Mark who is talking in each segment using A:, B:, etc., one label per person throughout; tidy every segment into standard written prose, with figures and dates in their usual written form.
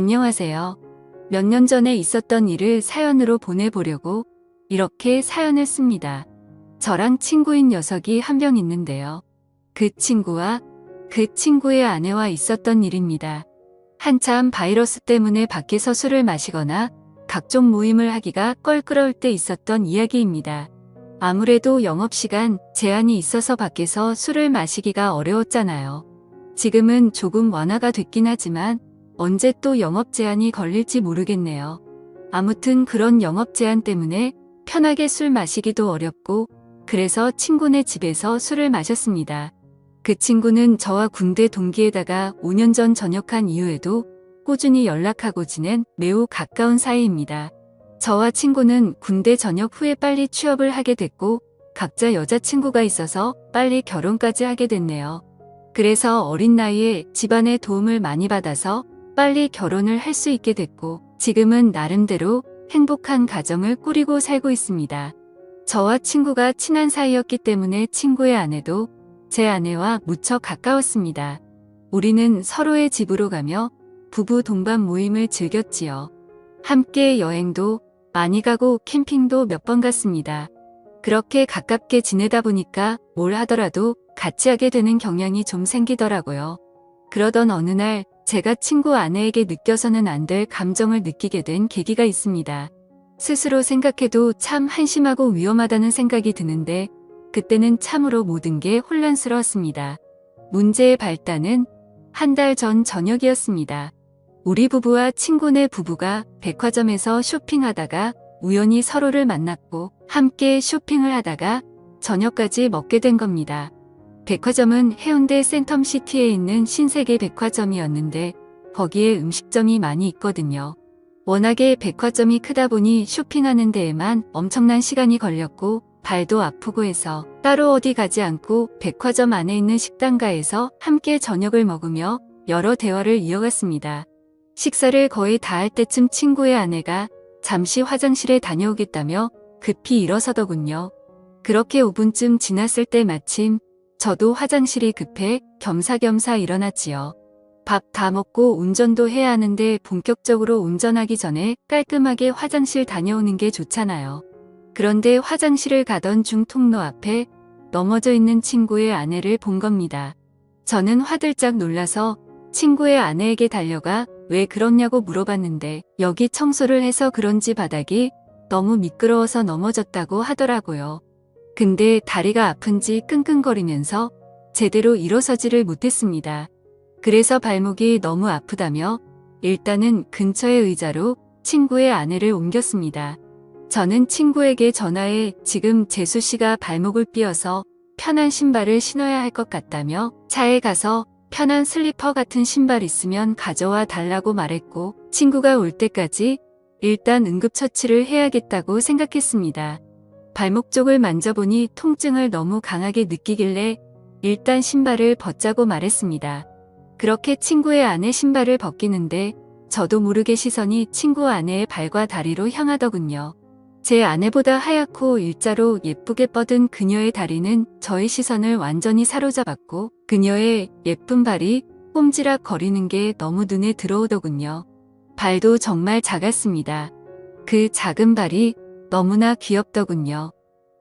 A: 안녕하세요. 몇 년 전에 있었던 일을 사연으로 보내보려고 이렇게 사연을 씁니다. 저랑 친구인 녀석이 한 명 있는데요. 그 친구와 그 친구의 아내와 있었던 일입니다. 한참 바이러스 때문에 밖에서 술을 마시거나 각종 모임을 하기가 껄끄러울 때 있었던 이야기입니다. 아무래도 영업시간 제한이 있어서 밖에서 술을 마시기가 어려웠잖아요. 지금은 조금 완화가 됐긴 하지만 언제 또 영업 제한이 걸릴지 모르겠네요. 아무튼 그런 영업 제한 때문에 편하게 술 마시기도 어렵고 그래서 친구네 집에서 술을 마셨습니다. 그 친구는 저와 군대 동기에다가 5년 전 전역한 이후에도 꾸준히 연락하고 지낸 매우 가까운 사이입니다. 저와 친구는 군대 전역 후에 빨리 취업을 하게 됐고 각자 여자친구가 있어서 빨리 결혼까지 하게 됐네요. 그래서 어린 나이에 집안의 도움을 많이 받아서 빨리 결혼을 할 수 있게 됐고 지금은 나름대로 행복한 가정을 꾸리고 살고 있습니다. 저와 친구가 친한 사이였기 때문에 친구의 아내도 제 아내와 무척 가까웠습니다. 우리는 서로의 집으로 가며 부부 동반 모임을 즐겼지요. 함께 여행도 많이 가고 캠핑도 몇 번 갔습니다. 그렇게 가깝게 지내다 보니까 뭘 하더라도 같이 하게 되는 경향이 좀 생기더라고요. 그러던 어느 날 제가 친구 아내에게 느껴서는 안 될 감정을 느끼게 된 계기가 있습니다. 스스로 생각해도 참 한심하고 위험하다는 생각이 드는데 그때는 참으로 모든 게 혼란스러웠습니다. 문제의 발단은 한 달 전 저녁이었습니다. 우리 부부와 친구네 부부가 백화점에서 쇼핑하다가 우연히 서로를 만났고 함께 쇼핑을 하다가 저녁까지 먹게 된 겁니다. 백화점은 해운대 센텀시티에 있는 신세계 백화점이었는데 거기에 음식점이 많이 있거든요. 워낙에 백화점이 크다 보니 쇼핑하는 데에만 엄청난 시간이 걸렸고 발도 아프고 해서 따로 어디 가지 않고 백화점 안에 있는 식당가에서 함께 저녁을 먹으며 여러 대화를 이어갔습니다. 식사를 거의 다 할 때쯤 친구의 아내가 잠시 화장실에 다녀오겠다며 급히 일어서더군요. 그렇게 5분쯤 지났을 때 마침 저도 화장실이 급해 겸사겸사 일어났지요. 밥 다 먹고 운전도 해야 하는데 본격적으로 운전하기 전에 깔끔하게 화장실 다녀오는 게 좋잖아요. 그런데 화장실을 가던 중 통로 앞에 넘어져 있는 친구의 아내를 본 겁니다. 저는 화들짝 놀라서 친구의 아내에게 달려가 왜 그러냐고 물어봤는데 여기 청소를 해서 그런지 바닥이 너무 미끄러워서 넘어졌다고 하더라고요. 근데 다리가 아픈지 끙끙거리면서 제대로 일어서지를 못했습니다. 그래서 발목이 너무 아프다며 일단은 근처의 의자로 친구의 아내를 옮겼습니다. 저는 친구에게 전화해 지금 재수 씨가 발목을 삐어서 편한 신발을 신어야 할 것 같다며 차에 가서 편한 슬리퍼 같은 신발 있으면 가져와 달라고 말했고 친구가 올 때까지 일단 응급처치를 해야겠다고 생각했습니다. 발목 쪽을 만져보니 통증을 너무 강하게 느끼길래 일단 신발을 벗자고 말했습니다. 그렇게 친구의 아내 신발을 벗기는데 저도 모르게 시선이 친구 아내의 발과 다리로 향하더군요. 제 아내보다 하얗고 일자로 예쁘게 뻗은 그녀의 다리는 저의 시선을 완전히 사로잡았고 그녀의 예쁜 발이 꼼지락 거리는 게 너무 눈에 들어오더군요. 발도 정말 작았습니다. 그 작은 발이 너무나 귀엽더군요.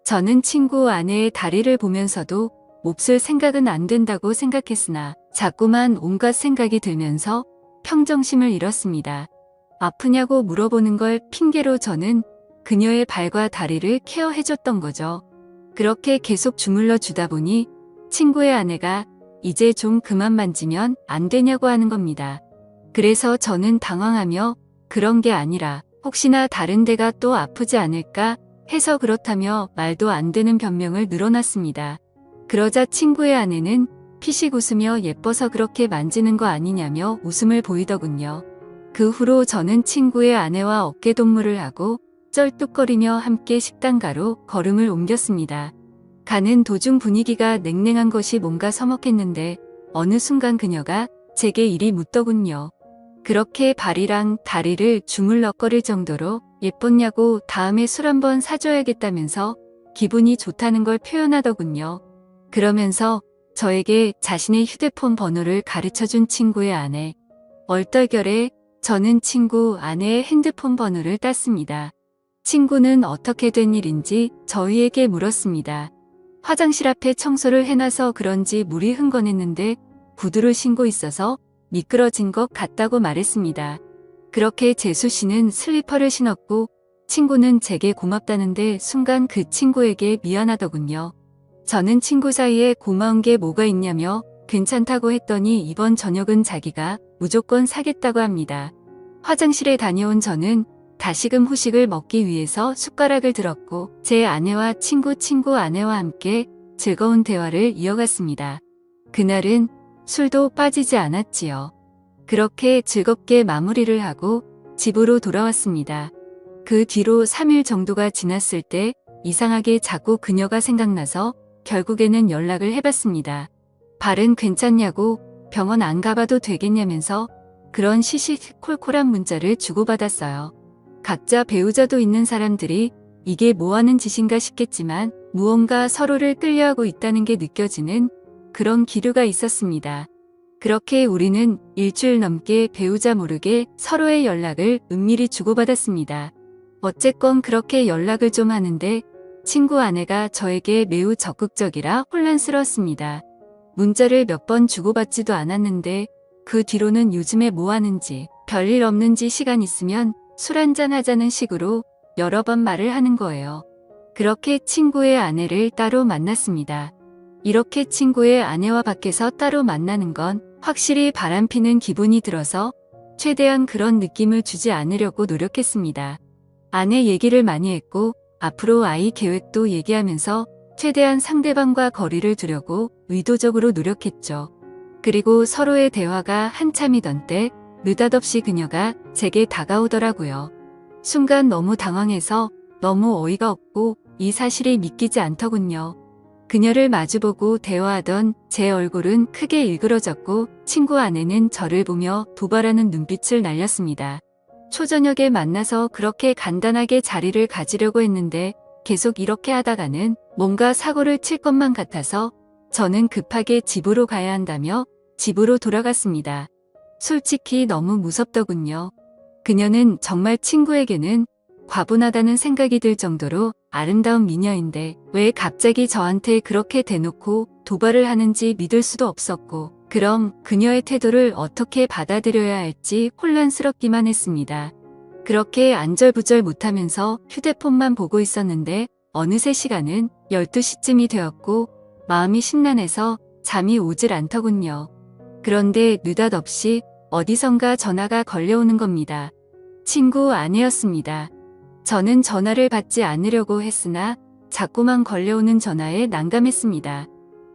A: 저는 친구 아내의 다리를 보면서도 몹쓸 생각은 안 된다고 생각했으나 자꾸만 온갖 생각이 들면서 평정심을 잃었습니다. 아프냐고 물어보는 걸 핑계로 저는 그녀의 발과 다리를 케어해줬던 거죠. 그렇게 계속 주물러 주다 보니 친구의 아내가 이제 좀 그만 만지면 안 되냐고 하는 겁니다. 그래서 저는 당황하며 그런 게 아니라 혹시나 다른 데가 또 아프지 않을까 해서 그렇다며 말도 안 되는 변명을 늘어놨습니다. 그러자 친구의 아내는 피식 웃으며 예뻐서 그렇게 만지는 거 아니냐며 웃음을 보이더군요. 그 후로 저는 친구의 아내와 어깨동무를 하고 쩔뚝거리며 함께 식당가로 걸음을 옮겼습니다. 가는 도중 분위기가 냉랭한 것이 뭔가 서먹했는데 어느 순간 그녀가 제게 이리 묻더군요. 그렇게 발이랑 다리를 주물럭거릴 정도로 예뻤냐고 다음에 술 한번 사줘야겠다면서 기분이 좋다는 걸 표현하더군요. 그러면서 저에게 자신의 휴대폰 번호를 가르쳐준 친구의 아내. 얼떨결에 저는 친구 아내의 핸드폰 번호를 땄습니다. 친구는 어떻게 된 일인지 저희에게 물었습니다. 화장실 앞에 청소를 해놔서 그런지 물이 흥건했는데 구두를 신고 있어서 미끄러진 것 같다고 말했습니다. 그렇게 재수 씨는 슬리퍼를 신었고 친구는 제게 고맙다는데 순간 그 친구에게 미안하더군요. 저는 친구 사이에 고마운 게 뭐가 있냐며 괜찮다고 했더니 이번 저녁은 자기가 무조건 사겠다고 합니다. 화장실에 다녀온 저는 다시금 후식을 먹기 위해서 숟가락을 들었고 제 아내와 친구 아내와 함께 즐거운 대화를 이어갔습니다. 그날은 술도 빠지지 않았지요. 그렇게 즐겁게 마무리를 하고 집으로 돌아왔습니다. 그 뒤로 3일 정도가 지났을 때 이상하게 자꾸 그녀가 생각나서 결국에는 연락을 해봤습니다. 발은 괜찮냐고 병원 안 가봐도 되겠냐면서 그런 시시콜콜한 문자를 주고받았어요. 각자 배우자도 있는 사람들이 이게 뭐하는 짓인가 싶겠지만 무언가 서로를 끌려하고 있다는 게 느껴지는 그런 기류가 있었습니다. 그렇게 우리는 일주일 넘게 배우자 모르게 서로의 연락을 은밀히 주고받았습니다. 어쨌건 그렇게 연락을 좀 하는데 친구 아내가 저에게 매우 적극적이라 혼란스러웠습니다. 문자를 몇 번 주고받지도 않았는데 그 뒤로는 요즘에 뭐 하는지 별일 없는지 시간 있으면 술 한잔 하자는 식으로 여러 번 말을 하는 거예요. 그렇게 친구의 아내를 따로 만났습니다. 이렇게 친구의 아내와 밖에서 따로 만나는 건 확실히 바람피는 기분이 들어서 최대한 그런 느낌을 주지 않으려고 노력했습니다. 아내 얘기를 많이 했고 앞으로 아이 계획도 얘기하면서 최대한 상대방과 거리를 두려고 의도적으로 노력했죠. 그리고 서로의 대화가 한참이던 때 느닷없이 그녀가 제게 다가오더라고요. 순간 너무 당황해서 너무 어이가 없고 이 사실이 믿기지 않더군요. 그녀를 마주보고 대화하던 제 얼굴은 크게 일그러졌고 친구 아내는 저를 보며 도발하는 눈빛을 날렸습니다. 초저녁에 만나서 그렇게 간단하게 자리를 가지려고 했는데 계속 이렇게 하다가는 뭔가 사고를 칠 것만 같아서 저는 급하게 집으로 가야 한다며 집으로 돌아갔습니다. 솔직히 너무 무섭더군요. 그녀는 정말 친구에게는 과분하다는 생각이 들 정도로 아름다운 미녀인데 왜 갑자기 저한테 그렇게 대놓고 도발을 하는지 믿을 수도 없었고 그럼 그녀의 태도를 어떻게 받아들여야 할지 혼란스럽기만 했습니다. 그렇게 안절부절 못하면서 휴대폰만 보고 있었는데 어느새 시간은 12시쯤이 되었고 마음이 심란해서 잠이 오질 않더군요. 그런데 느닷없이 어디선가 전화가 걸려오는 겁니다. 친구 아내였습니다. 저는 전화를 받지 않으려고 했으나 자꾸만 걸려오는 전화에 난감했습니다.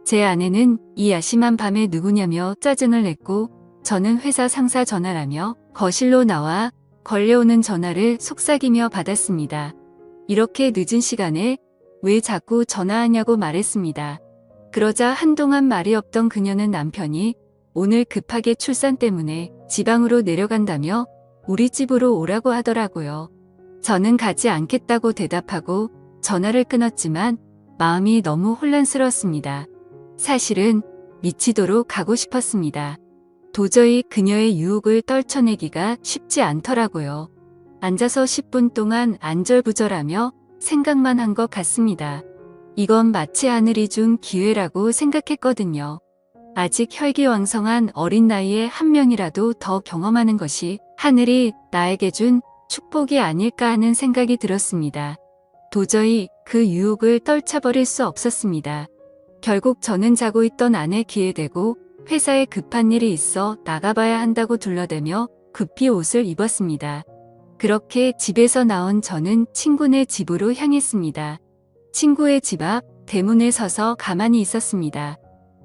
A: 제 아내는 이 야심한 밤에 누구냐며 짜증을 냈고 저는 회사 상사 전화라며 거실로 나와 걸려오는 전화를 속삭이며 받았습니다. 이렇게 늦은 시간에 왜 자꾸 전화하냐고 말했습니다. 그러자 한동안 말이 없던 그녀는 남편이 오늘 급하게 출산 때문에 지방으로 내려간다며 우리 집으로 오라고 하더라고요. 저는 가지 않겠다고 대답하고 전화를 끊었지만 마음이 너무 혼란스러웠습니다. 사실은 미치도록 가고 싶었습니다. 도저히 그녀의 유혹을 떨쳐내기가 쉽지 않더라고요. 앉아서 10분 동안 안절부절하며 생각만 한 것 같습니다. 이건 마치 하늘이 준 기회라고 생각했거든요. 아직 혈기왕성한 어린 나이에 한 명이라도 더 경험하는 것이 하늘이 나에게 준 축복이 아닐까 하는 생각이 들었습니다. 도저히 그 유혹을 떨쳐버릴 수 없었습니다. 결국 저는 자고 있던 아내 귀에 대고 회사에 급한 일이 있어 나가봐야 한다고 둘러대며 급히 옷을 입었습니다. 그렇게 집에서 나온 저는 친구네 집으로 향했습니다. 친구의 집 앞 대문에 서서 가만히 있었습니다.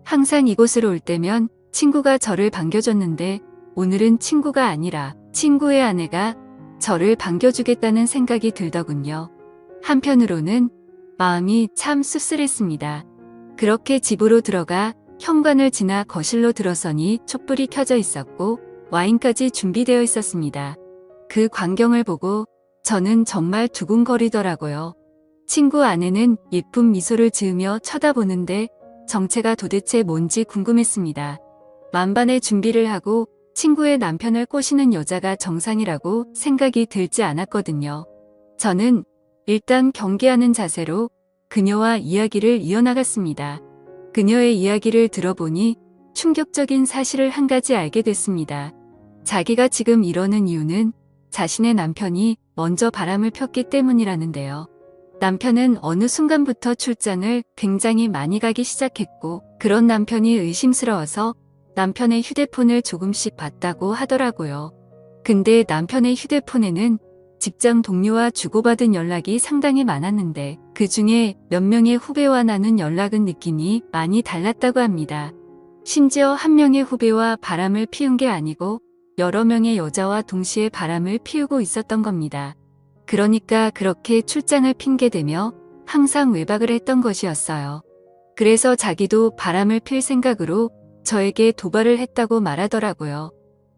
A: 항상 이곳으로 올 때면 친구가 저를 반겨줬는데 오늘은 친구가 아니라 친구의 아내가 저를 반겨주겠다는 생각이 들더군요. 한편으로는 마음이 참 씁쓸했습니다. 그렇게 집으로 들어가 현관을 지나 거실로 들어서니 촛불이 켜져 있었고 와인까지 준비되어 있었습니다. 그 광경을 보고 저는 정말 두근거리더라고요. 친구 아내는 예쁜 미소를 지으며 쳐다보는데 정체가 도대체 뭔지 궁금했습니다. 만반의 준비를 하고 친구의 남편을 꼬시는 여자가 정상이라고 생각이 들지 않았거든요. 저는 일단 경계하는 자세로 그녀와 이야기를 이어나갔습니다. 그녀의 이야기를 들어보니 충격적인 사실을 한 가지 알게 됐습니다. 자기가 지금 이러는 이유는 자신의 남편이 먼저 바람을 폈기 때문이라는데요. 남편은 어느 순간부터 출장을 굉장히 많이 가기 시작했고, 그런 남편이 의심스러워서 남편의 휴대폰을 조금씩 봤다고 하더라고요. 근데 남편의 휴대폰에는 직장 동료와 주고받은 연락이 상당히 많았는데 그 중에 몇 명의 후배와 나눈 연락은 느낌이 많이 달랐다고 합니다. 심지어 한 명의 후배와 바람을 피운 게 아니고 여러 명의 여자와 동시에 바람을 피우고 있었던 겁니다. 그러니까 그렇게 출장을 핑계대며 항상 외박을 했던 것이었어요. 그래서 자기도 바람을 필 생각으로 저에게 도발을 했다고 말하더라고요.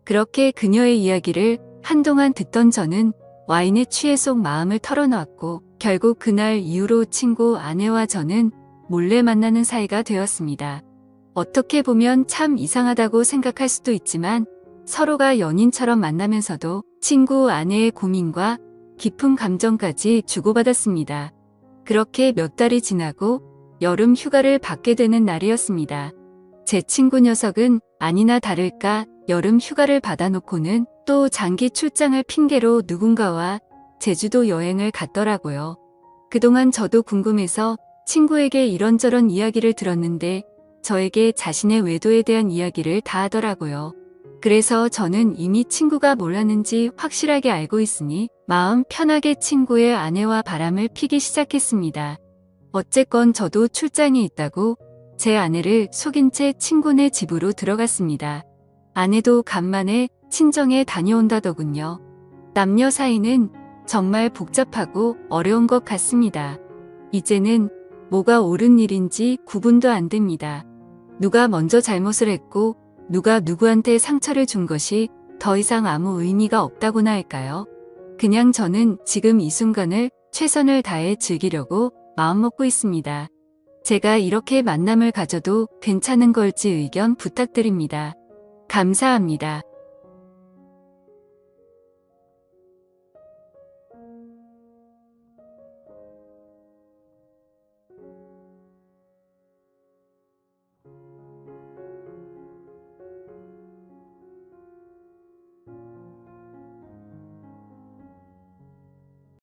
A: 그렇게 그녀의 이야기를 한동안 듣던 저는 와인에 취해 속 마음을 털어놓았고 결국 그날 이후로 친구 아내와 저는 몰래 만나는 사이가 되었습니다. 어떻게 보면 참 이상하다고 생각할 수도 있지만 서로가 연인처럼 만나면서도 친구 아내의 고민과 깊은 감정까지 주고받았습니다. 그렇게 몇 달이 지나고 여름 휴가를 받게 되는 날이었습니다. 제 친구 녀석은 아니나 다를까 여름 휴가를 받아놓고는 또 장기 출장을 핑계로 누군가와 제주도 여행을 갔더라고요. 그동안 저도 궁금해서 친구에게 이런저런 이야기를 들었는데 저에게 자신의 외도에 대한 이야기를 다 하더라고요. 그래서 저는 이미 친구가 뭘 하는지 확실하게 알고 있으니 마음 편하게 친구의 아내와 바람을 피기 시작했습니다. 어쨌건 저도 출장이 있다고 제 아내를 속인 채 친구네 집으로 들어갔습니다. 아내도 간만에 친정에 다녀온다더군요. 남녀 사이는 정말 복잡하고 어려운 것 같습니다. 이제는 뭐가 옳은 일인지 구분도 안 됩니다. 누가 먼저 잘못을 했고 누가 누구한테 상처를 준 것이 더 이상 아무 의미가 없다고나 할까요? 그냥 저는 지금 이 순간을 최선을 다해 즐기려고 마음먹고 있습니다. 제가 이렇게 만남을 가져도 괜찮은 걸지 의견 부탁드립니다. 감사합니다.